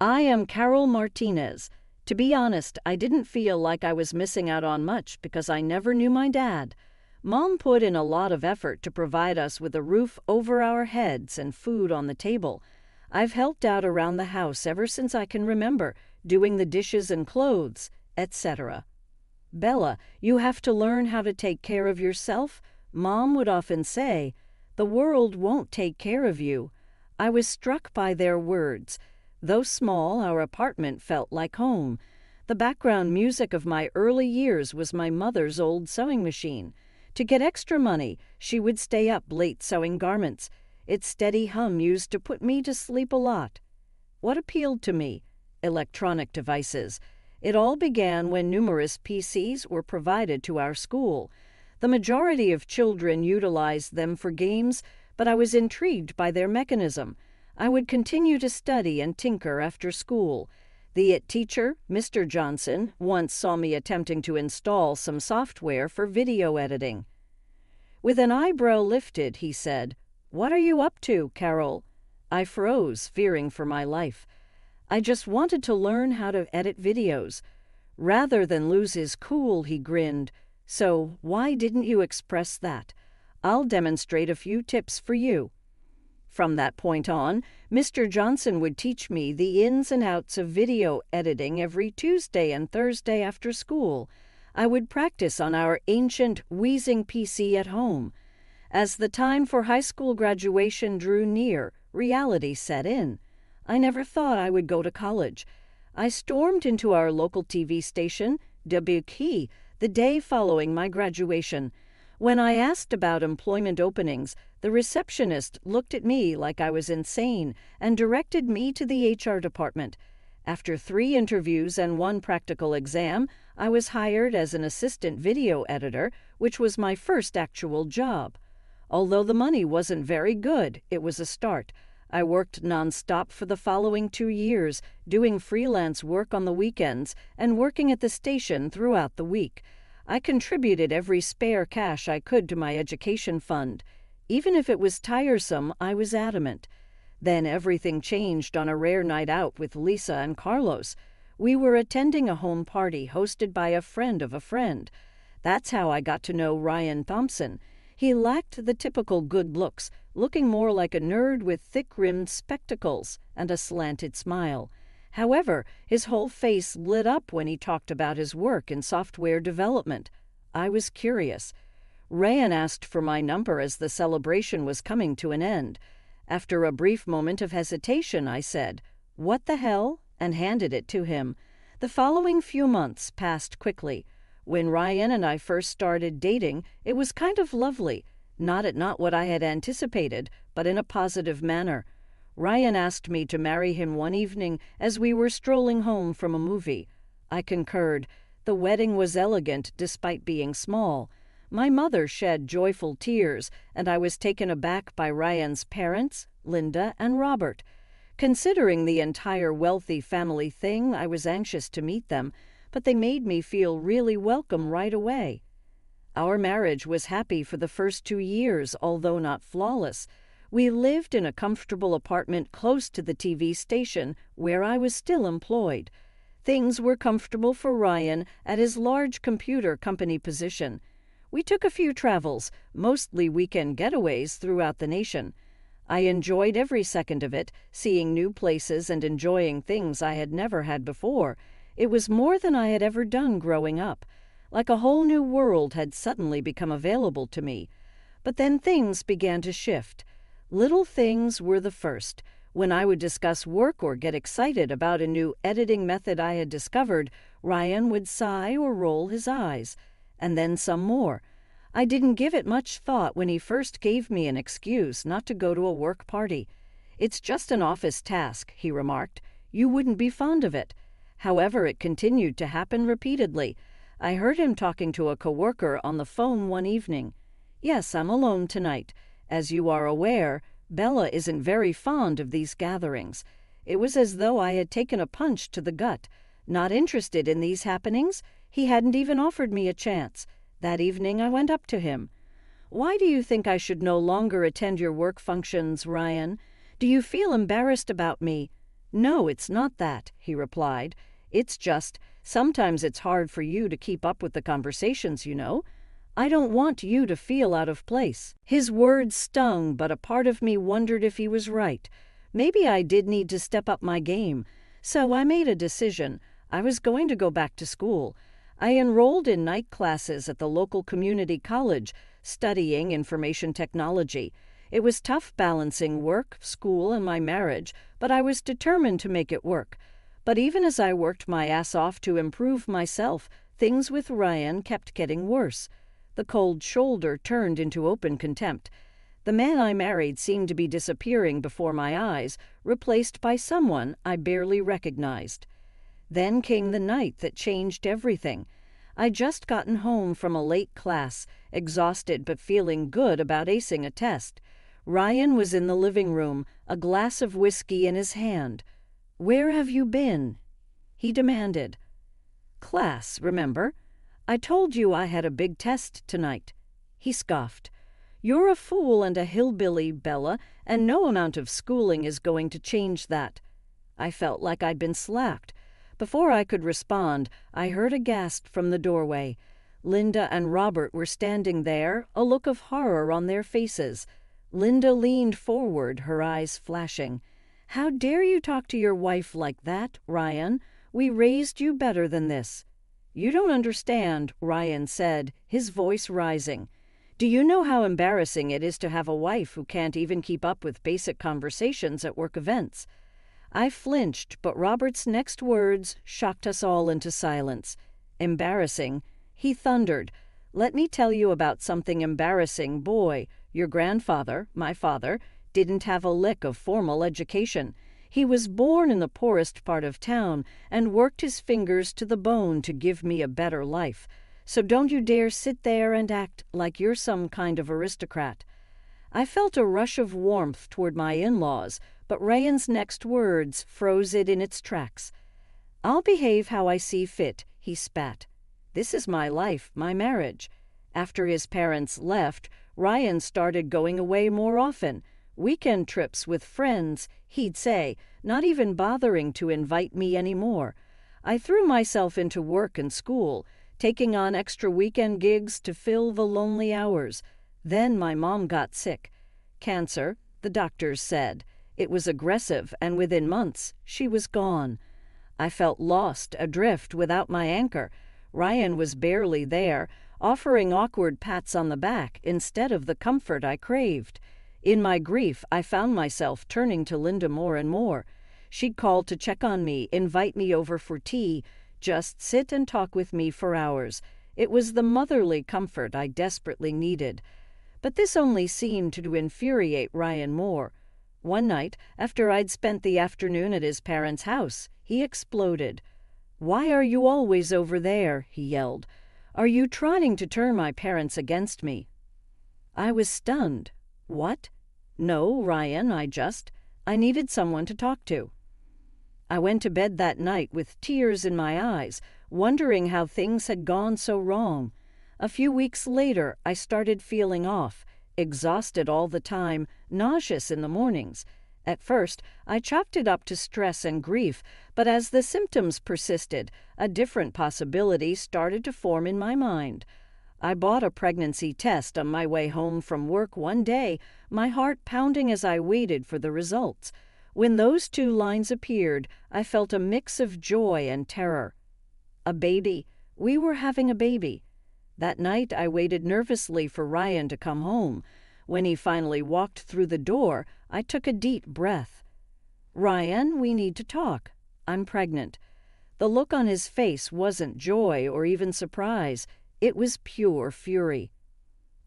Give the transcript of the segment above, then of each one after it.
I am Carol Martinez. To be honest, I didn't feel like I was missing out on much because I never knew my dad. Mom put in a lot of effort to provide us with a roof over our heads and food on the table. I've helped out around the house ever since I can remember, doing the dishes and clothes, etc. Bella, you have to learn how to take care of yourself. Mom would often say, the world won't take care of you. I was struck by their words. Though small, our apartment felt like home. The background music of my early years was my mother's old sewing machine. To get extra money, she would stay up late sewing garments. Its steady hum used to put me to sleep a lot. What appealed to me? Electronic devices. It all began when numerous PCs were provided to our school. The majority of children utilized them for games, but I was intrigued by their mechanism. I would continue to study and tinker after school. The IT teacher, Mr. Johnson, once saw me attempting to install some software for video editing. With an eyebrow lifted, he said, "What are you up to, Carol?" I froze, fearing for my life. I just wanted to learn how to edit videos. Rather than lose his cool, he grinned. So why didn't you express that? I'll demonstrate a few tips for you. From that point on, Mr. Johnson would teach me the ins and outs of video editing every Tuesday and Thursday after school. I would practice on our ancient, wheezing PC at home. As the time for high school graduation drew near, reality set in. I never thought I would go to college. I stormed into our local TV station, WK, the day following my graduation. When I asked about employment openings, the receptionist looked at me like I was insane and directed me to the HR department. After 3 interviews and 1 practical exam, I was hired as an assistant video editor, which was my first actual job. Although the money wasn't very good, it was a start. I worked nonstop for the following 2 years, doing freelance work on the weekends and working at the station throughout the week. I contributed every spare cash I could to my education fund. Even if it was tiresome, I was adamant. Then everything changed on a rare night out with Lisa and Carlos. We were attending a home party hosted by a friend of a friend. That's how I got to know Ryan Thompson. He lacked the typical good looks, looking more like a nerd with thick-rimmed spectacles and a slanted smile. However, his whole face lit up when he talked about his work in software development. I was curious. Ryan asked for my number as the celebration was coming to an end. After a brief moment of hesitation, I said, "What the hell?" and handed it to him. The following few months passed quickly. When Ryan and I first started dating, it was kind of lovely. Not what I had anticipated, but in a positive manner. Ryan asked me to marry him one evening as we were strolling home from a movie. I concurred. The wedding was elegant despite being small. My mother shed joyful tears, and I was taken aback by Ryan's parents, Linda and Robert. Considering the entire wealthy family thing, I was anxious to meet them, but they made me feel really welcome right away. Our marriage was happy for the first 2 years, although not flawless. We lived in a comfortable apartment close to the TV station, where I was still employed. Things were comfortable for Ryan at his large computer company position. We took a few travels, mostly weekend getaways throughout the nation. I enjoyed every second of it, seeing new places and enjoying things I had never had before. It was more than I had ever done growing up. Like a whole new world had suddenly become available to me. But then things began to shift. Little things were the first. When I would discuss work or get excited about a new editing method I had discovered, Ryan would sigh or roll his eyes. And then some more. I didn't give it much thought when he first gave me an excuse not to go to a work party. "It's just an office task," he remarked. "You wouldn't be fond of it." However, it continued to happen repeatedly. I heard him talking to a coworker on the phone one evening. "Yes, I'm alone tonight. As you are aware, Bella isn't very fond of these gatherings." It was as though I had taken a punch to the gut. Not interested in these happenings? He hadn't even offered me a chance. That evening I went up to him. "Why do you think I should no longer attend your work functions, Ryan? Do you feel embarrassed about me?" "No, it's not that," he replied. "It's just, sometimes it's hard for you to keep up with the conversations, you know. I don't want you to feel out of place." His words stung, but a part of me wondered if he was right. Maybe I did need to step up my game. So I made a decision. I was going to go back to school. I enrolled in night classes at the local community college, studying information technology. It was tough balancing work, school, and my marriage, but I was determined to make it work. But even as I worked my ass off to improve myself, things with Ryan kept getting worse. The cold shoulder turned into open contempt. The man I married seemed to be disappearing before my eyes, replaced by someone I barely recognized. Then came the night that changed everything. I'd just gotten home from a late class, exhausted but feeling good about acing a test. Ryan was in the living room, a glass of whiskey in his hand. "Where have you been?" he demanded. "Class, remember? I told you I had a big test tonight." He scoffed. "You're a fool and a hillbilly, Bella, and no amount of schooling is going to change that." I felt like I'd been slapped. Before I could respond, I heard a gasp from the doorway. Linda and Robert were standing there, a look of horror on their faces. Linda leaned forward, her eyes flashing. "How dare you talk to your wife like that, Ryan? We raised you better than this." "You don't understand," Ryan said, his voice rising. "Do you know how embarrassing it is to have a wife who can't even keep up with basic conversations at work events?" I flinched, but Robert's next words shocked us all into silence. "Embarrassing?" He thundered. "Let me tell you about something embarrassing, boy. Your grandfather, my father, didn't have a lick of formal education. He was born in the poorest part of town and worked his fingers to the bone to give me a better life. So don't you dare sit there and act like you're some kind of aristocrat." I felt a rush of warmth toward my in-laws, but Ryan's next words froze it in its tracks. "I'll behave how I see fit," he spat. "This is my life, my marriage." After his parents left, Ryan started going away more often. Weekend trips with friends, he'd say, not even bothering to invite me anymore. I threw myself into work and school, taking on extra weekend gigs to fill the lonely hours. Then my mom got sick. Cancer, the doctors said. It was aggressive, and within months, she was gone. I felt lost, adrift, without my anchor. Ryan was barely there, offering awkward pats on the back instead of the comfort I craved. In my grief, I found myself turning to Linda more and more. She'd call to check on me, invite me over for tea, just sit and talk with me for hours. It was the motherly comfort I desperately needed. But this only seemed to infuriate Ryan more. One night, after I'd spent the afternoon at his parents' house, he exploded. "Why are you always over there?" he yelled. "Are you trying to turn my parents against me?" I was stunned. "What?" "No, Ryan, I needed someone to talk to." I went to bed that night with tears in my eyes, wondering how things had gone so wrong. A few weeks later, I started feeling off, exhausted all the time, nauseous in the mornings. At first, I chalked it up to stress and grief, but as the symptoms persisted, a different possibility started to form in my mind. I bought a pregnancy test on my way home from work one day, my heart pounding as I waited for the results. When those two lines appeared, I felt a mix of joy and terror. A baby. We were having a baby. That night, I waited nervously for Ryan to come home. When he finally walked through the door, I took a deep breath. "Ryan, we need to talk. I'm pregnant." The look on his face wasn't joy or even surprise. It was pure fury.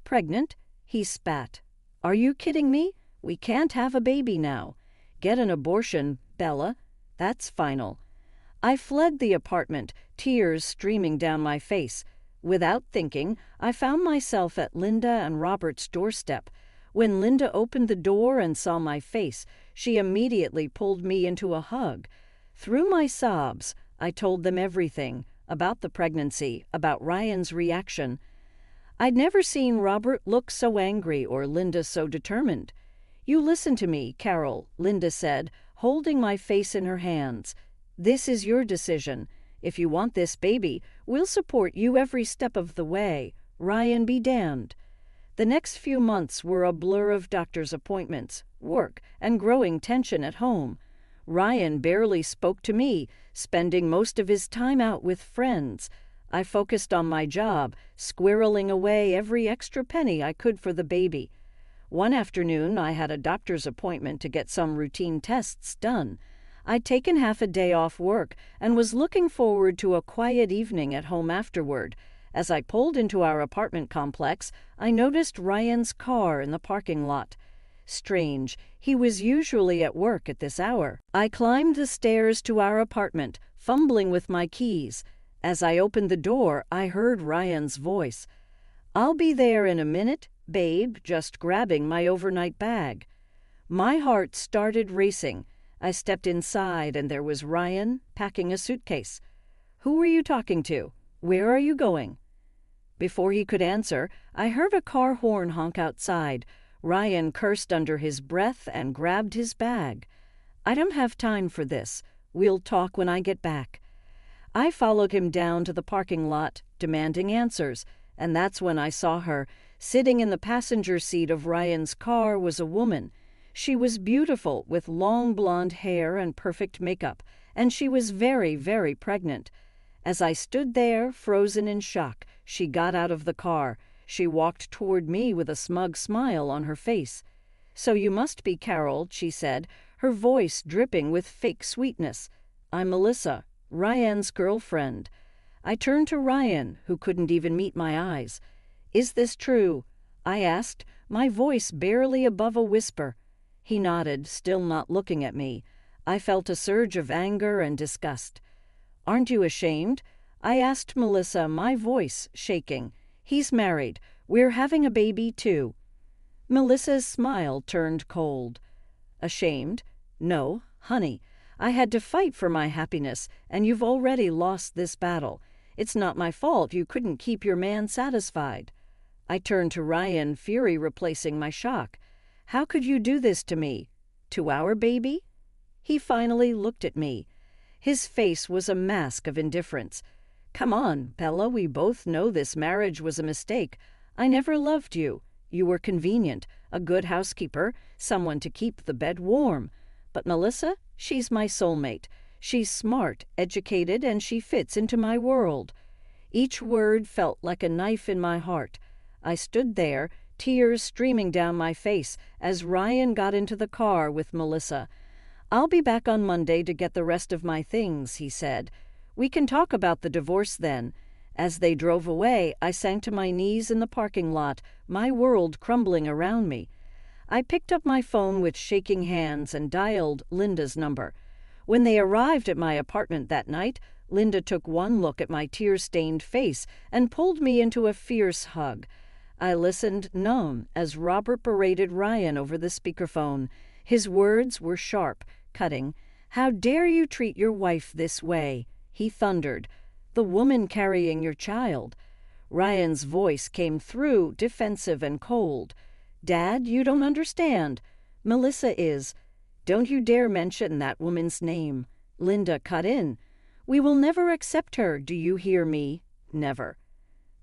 "Pregnant?" he spat. "Are you kidding me? We can't have a baby now. Get an abortion, Bella. That's final." I fled the apartment, tears streaming down my face. Without thinking, I found myself at Linda and Robert's doorstep. When Linda opened the door and saw my face, she immediately pulled me into a hug. Through my sobs, I told them everything, about the pregnancy, about Ryan's reaction. I'd never seen Robert look so angry or Linda so determined. "You listen to me, Carol," Linda said, holding my face in her hands. "This is your decision. If you want this baby, we'll support you every step of the way. Ryan be damned." The next few months were a blur of doctor's appointments, work, and growing tension at home. Ryan barely spoke to me, spending most of his time out with friends. I focused on my job, squirreling away every extra penny I could for the baby. One afternoon, I had a doctor's appointment to get some routine tests done. I'd taken half a day off work and was looking forward to a quiet evening at home afterward. As I pulled into our apartment complex, I noticed Ryan's car in the parking lot. Strange, he was usually at work at this hour. I climbed the stairs to our apartment, fumbling with my keys. As I opened the door, I heard Ryan's voice. "I'll be there in a minute, babe, just grabbing my overnight bag." My heart started racing. I stepped inside and there was Ryan packing a suitcase. "Who were you talking to? Where are you going?" Before he could answer, I heard a car horn honk outside. Ryan cursed under his breath and grabbed his bag. "I don't have time for this. We'll talk when I get back." I followed him down to the parking lot, demanding answers, and that's when I saw her. Sitting in the passenger seat of Ryan's car was a woman. She was beautiful, with long blonde hair and perfect makeup, and she was very, very pregnant. As I stood there, frozen in shock, she got out of the car. She walked toward me with a smug smile on her face. "So you must be Carol," she said, her voice dripping with fake sweetness. "I'm Melissa, Ryan's girlfriend." I turned to Ryan, who couldn't even meet my eyes. "Is this true?" I asked, my voice barely above a whisper. He nodded, still not looking at me. I felt a surge of anger and disgust. "Aren't you ashamed?" I asked Melissa, my voice shaking. "He's married. We're having a baby, too." Melissa's smile turned cold. "Ashamed? No, honey. I had to fight for my happiness, and you've already lost this battle. It's not my fault you couldn't keep your man satisfied." I turned to Ryan, fury replacing my shock. "How could you do this to me? To our baby?" He finally looked at me. His face was a mask of indifference. "Come on, Bella, we both know this marriage was a mistake. I never loved you. You were convenient, a good housekeeper, someone to keep the bed warm. But Melissa, she's my soulmate. She's smart, educated, and she fits into my world." Each word felt like a knife in my heart. I stood there, tears streaming down my face, as Ryan got into the car with Melissa. "I'll be back on Monday to get the rest of my things," he said. "We can talk about the divorce then." As they drove away, I sank to my knees in the parking lot, my world crumbling around me. I picked up my phone with shaking hands and dialed Linda's number. When they arrived at my apartment that night, Linda took one look at my tear-stained face and pulled me into a fierce hug. I listened numb as Robert berated Ryan over the speakerphone. His words were sharp, cutting. "How dare you treat your wife this way?" he thundered. "The woman carrying your child." Ryan's voice came through, defensive and cold. "Dad, you don't understand. Melissa is. Don't you dare mention that woman's name." Linda cut in. "We will never accept her, do you hear me? Never."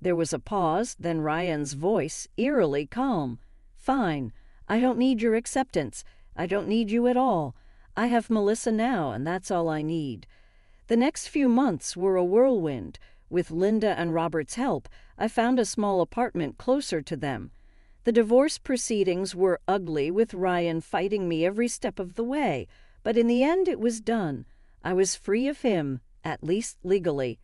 There was a pause, then Ryan's voice, eerily calm. "Fine. I don't need your acceptance. I don't need you at all. I have Melissa now, and that's all I need." The next few months were a whirlwind. With Linda and Robert's help, I found a small apartment closer to them. The divorce proceedings were ugly, with Ryan fighting me every step of the way, but in the end it was done. I was free of him, at least legally.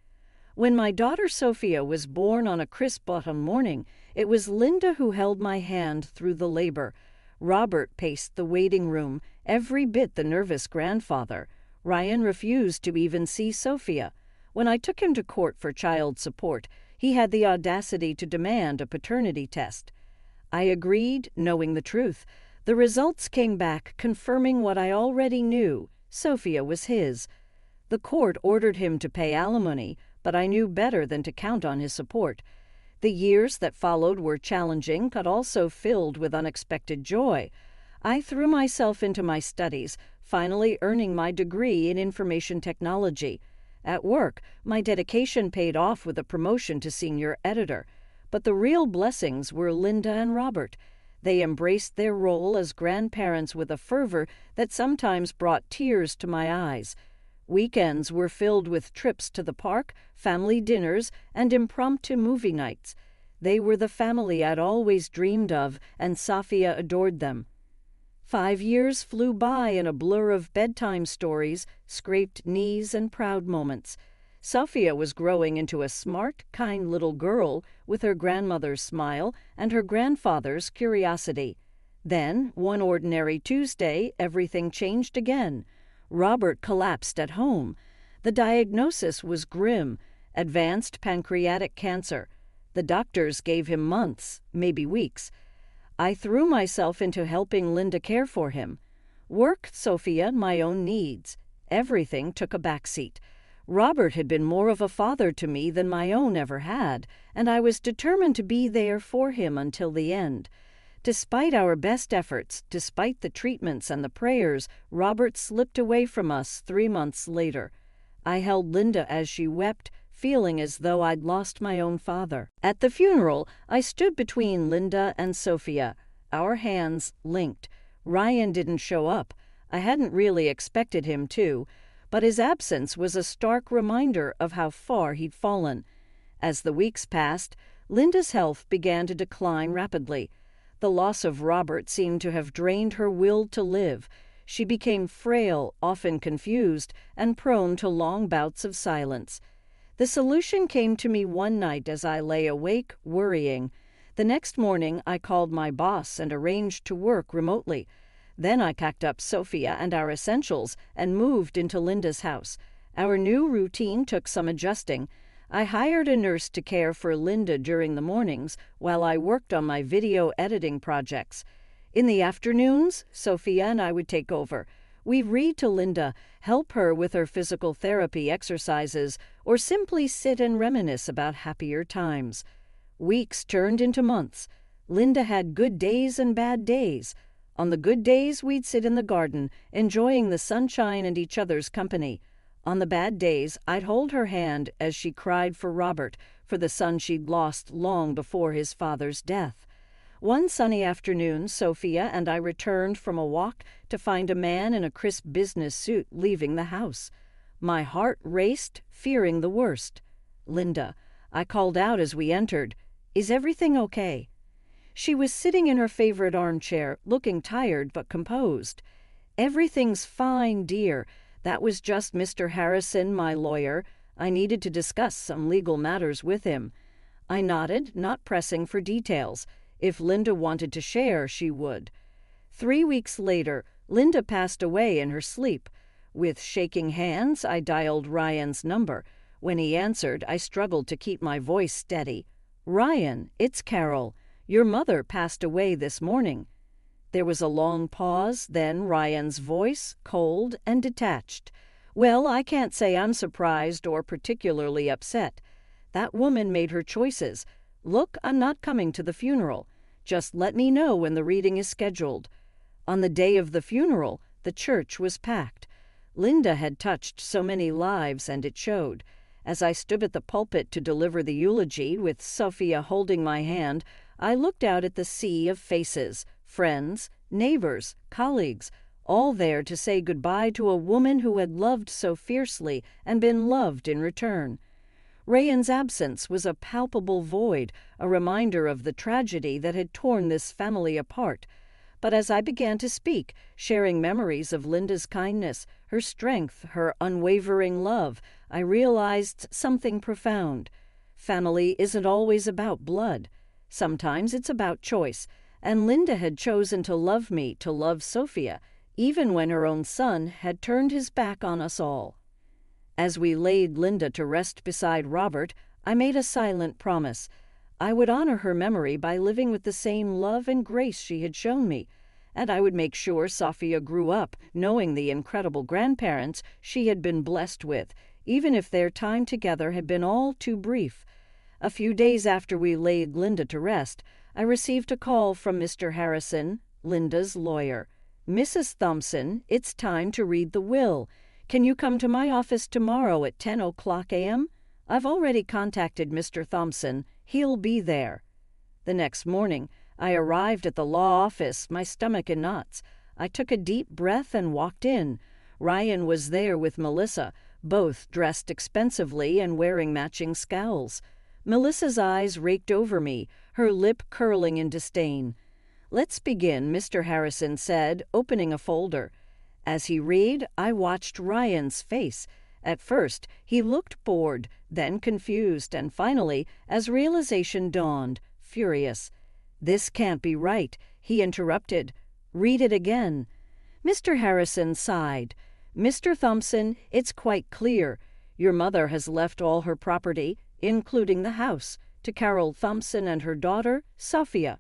When my daughter Sophia was born on a crisp autumn morning, it was Linda who held my hand through the labor. Robert paced the waiting room, every bit the nervous grandfather. Ryan refused to even see Sophia. When I took him to court for child support, he had the audacity to demand a paternity test. I agreed, knowing the truth. The results came back, confirming what I already knew. Sophia was his. The court ordered him to pay alimony, but I knew better than to count on his support. The years that followed were challenging, but also filled with unexpected joy. I threw myself into my studies, finally earning my degree in information technology. At work, my dedication paid off with a promotion to senior editor. But the real blessings were Linda and Robert. They embraced their role as grandparents with a fervor that sometimes brought tears to my eyes. Weekends were filled with trips to the park, family dinners, and impromptu movie nights. They were the family I'd always dreamed of, and Sophia adored them. 5 years flew by in a blur of bedtime stories, scraped knees, and proud moments. Sophia was growing into a smart, kind little girl with her grandmother's smile and her grandfather's curiosity. Then, one ordinary Tuesday, everything changed again. Robert collapsed at home. The diagnosis was grim: advanced pancreatic cancer. The doctors gave him months, maybe weeks. I threw myself into helping Linda care for him. Work, Sophia, my own needs. Everything took a backseat. Robert had been more of a father to me than my own ever had, and I was determined to be there for him until the end. Despite our best efforts, despite the treatments and the prayers, Robert slipped away from us 3 months later. I held Linda as she wept, feeling as though I'd lost my own father. At the funeral, I stood between Linda and Sophia, our hands linked. Ryan didn't show up. I hadn't really expected him to, but his absence was a stark reminder of how far he'd fallen. As the weeks passed, Linda's health began to decline rapidly. The loss of Robert seemed to have drained her will to live. She became frail, often confused, and prone to long bouts of silence. The solution came to me one night as I lay awake, worrying. The next morning, I called my boss and arranged to work remotely. Then I packed up Sophia and our essentials and moved into Linda's house. Our new routine took some adjusting. I hired a nurse to care for Linda during the mornings while I worked on my video editing projects. In the afternoons, Sophia and I would take over. We'd read to Linda, help her with her physical therapy exercises, or simply sit and reminisce about happier times. Weeks turned into months. Linda had good days and bad days. On the good days, we'd sit in the garden, enjoying the sunshine and each other's company. On the bad days, I'd hold her hand as she cried for Robert, for the son she'd lost long before his father's death. One sunny afternoon, Sophia and I returned from a walk to find a man in a crisp business suit leaving the house. My heart raced, fearing the worst. "Linda," I called out as we entered, "is everything okay?" She was sitting in her favorite armchair, looking tired but composed. "Everything's fine, dear. That was just Mr. Harrison, my lawyer. I needed to discuss some legal matters with him." I nodded, not pressing for details. If Linda wanted to share, she would. 3 weeks later, Linda passed away in her sleep. With shaking hands, I dialed Ryan's number. When he answered, I struggled to keep my voice steady. "Ryan, it's Carol. Your mother passed away this morning." There was a long pause, then Ryan's voice, cold and detached. "Well, I can't say I'm surprised or particularly upset. That woman made her choices. Look, I'm not coming to the funeral. Just let me know when the reading is scheduled." On the day of the funeral, the church was packed. Linda had touched so many lives, and it showed. As I stood at the pulpit to deliver the eulogy, with Sophia holding my hand, I looked out at the sea of faces, friends, neighbors, colleagues, all there to say goodbye to a woman who had loved so fiercely and been loved in return. Ryan's absence was a palpable void, a reminder of the tragedy that had torn this family apart. But as I began to speak, sharing memories of Linda's kindness, her strength, her unwavering love, I realized something profound. Family isn't always about blood. Sometimes it's about choice, and Linda had chosen to love me, to love Sophia, even when her own son had turned his back on us all. As we laid Linda to rest beside Robert, I made a silent promise. I would honor her memory by living with the same love and grace she had shown me, and I would make sure Sophia grew up knowing the incredible grandparents she had been blessed with, even if their time together had been all too brief. A few days after we laid Linda to rest, I received a call from Mr. Harrison, Linda's lawyer. Mrs. Thompson, it's time to read the will. Can you come to my office tomorrow at 10 o'clock a.m.? I've already contacted Mr. Thompson. He'll be there. The next morning, I arrived at the law office, my stomach in knots. I took a deep breath and walked in. Ryan was there with Melissa, both dressed expensively and wearing matching scowls. Melissa's eyes raked over me, her lip curling in disdain. "Let's begin," Mr. Harrison said, opening a folder. As he read, I watched Ryan's face. At first, he looked bored, then confused, and finally, as realization dawned, furious. "This can't be right," he interrupted. "Read it again." Mr. Harrison sighed. "Mr. Thompson, it's quite clear. Your mother has left all her property, including the house, to Carol Thompson and her daughter, Sophia."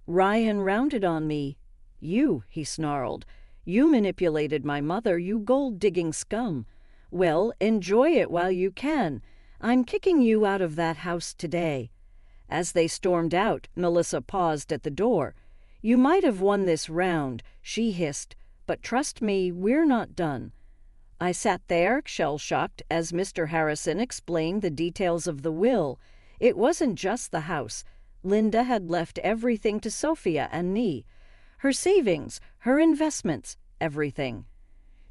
Ryan rounded on me. "You," he snarled. "You manipulated my mother, you gold-digging scum. Well, enjoy it while you can. I'm kicking you out of that house today." As they stormed out, Melissa paused at the door. "You might have won this round," she hissed, "but trust me, we're not done." I sat there, shell-shocked, as Mr. Harrison explained the details of the will. It wasn't just the house. Linda had left everything to Sophia and me. Her savings, her investments, everything.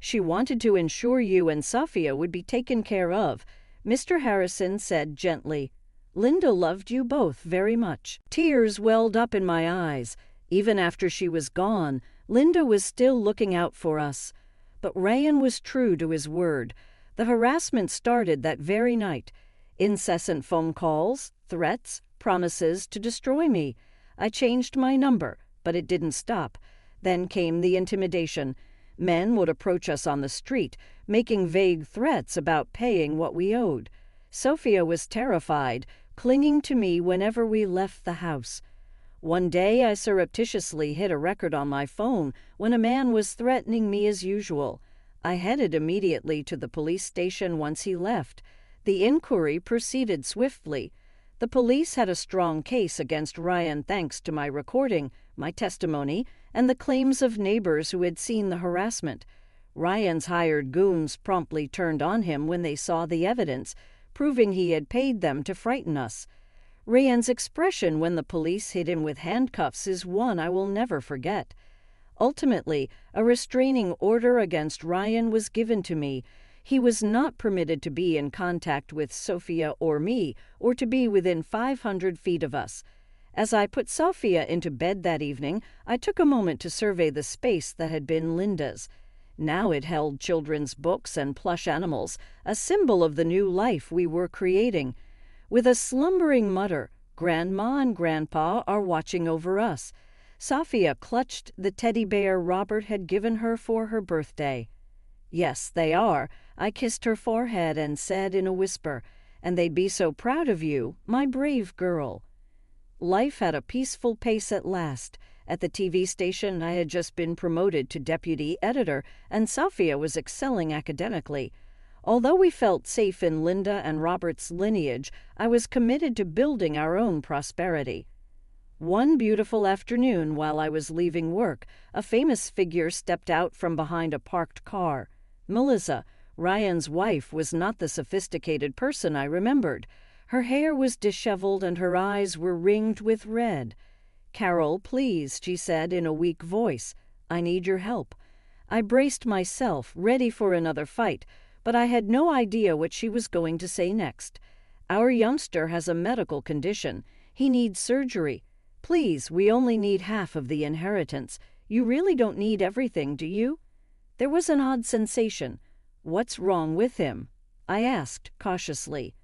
"She wanted to ensure you and Sophia would be taken care of," Mr. Harrison said gently. "Linda loved you both very much." Tears welled up in my eyes. Even after she was gone, Linda was still looking out for us. But Ryan was true to his word. The harassment started that very night. Incessant phone calls, threats, promises to destroy me. I changed my number, but it didn't stop. Then came the intimidation. Men would approach us on the street, making vague threats about paying what we owed. Sophia was terrified, clinging to me whenever we left the house. One day I surreptitiously hit a record on my phone when a man was threatening me as usual. I headed immediately to the police station once he left. The inquiry proceeded swiftly. The police had a strong case against Ryan thanks to my recording, my testimony, and the claims of neighbors who had seen the harassment. Ryan's hired goons promptly turned on him when they saw the evidence, proving he had paid them to frighten us. Ryan's expression when the police hit him with handcuffs is one I will never forget. Ultimately, a restraining order against Ryan was given to me. He was not permitted to be in contact with Sophia or me, or to be within 500 feet of us. As I put Sophia into bed that evening, I took a moment to survey the space that had been Linda's. Now it held children's books and plush animals, a symbol of the new life we were creating. With a slumbering mutter, Grandma and Grandpa are watching over us. Sophia clutched the teddy bear Robert had given her for her birthday. "Yes, they are," I kissed her forehead and said in a whisper, "and they'd be so proud of you, my brave girl." Life had a peaceful pace at last. At the TV station, I had just been promoted to deputy editor, and Sophia was excelling academically. Although we felt safe in Linda and Robert's lineage, I was committed to building our own prosperity. One beautiful afternoon, while I was leaving work, a famous figure stepped out from behind a parked car. Melissa, Ryan's wife, was not the sophisticated person I remembered. Her hair was disheveled and her eyes were ringed with red. "Carol, please," she said in a weak voice. "I need your help." I braced myself, ready for another fight, but I had no idea what she was going to say next. "Our youngster has a medical condition. He needs surgery. Please, we only need half of the inheritance. You really don't need everything, do you?" There was an odd sensation. "What's wrong with him?" I asked cautiously.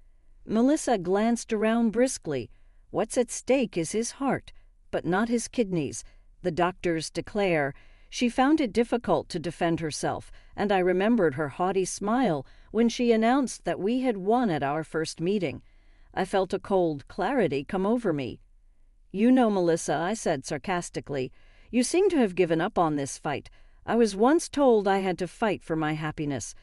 Melissa glanced around briskly. "What's at stake is his heart, but not his kidneys, the doctors declare." She found it difficult to defend herself, and I remembered her haughty smile when she announced that we had won at our first meeting. I felt a cold clarity come over me. "You know, Melissa," I said sarcastically, "you seem to have given up on this fight. I was once told I had to fight for my happiness."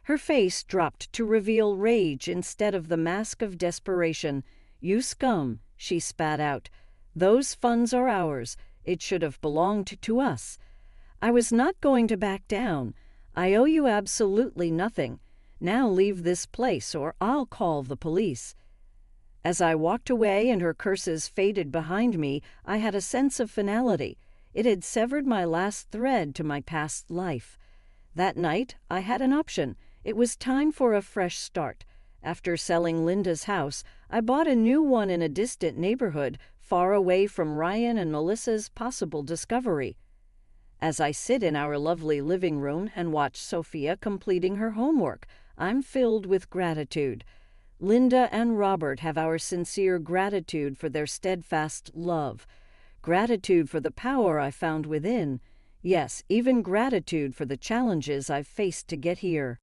Her face dropped to reveal rage instead of the mask of desperation. "You scum," she spat out. "Those funds are ours. It should have belonged to us." I was not going to back down. I owe you absolutely nothing. Now leave this place or I'll call the police. As I walked away and her curses faded behind me, I had a sense of finality. It had severed my last thread to my past life. That night, I had an option. It was time for a fresh start. After selling Linda's house, I bought a new one in a distant neighborhood, far away from Ryan and Melissa's possible discovery. As I sit in our lovely living room and watch Sophia completing her homework, I'm filled with gratitude. Linda and Robert have our sincere gratitude for their steadfast love, gratitude for the power I found within, yes, even gratitude for the challenges I've faced to get here.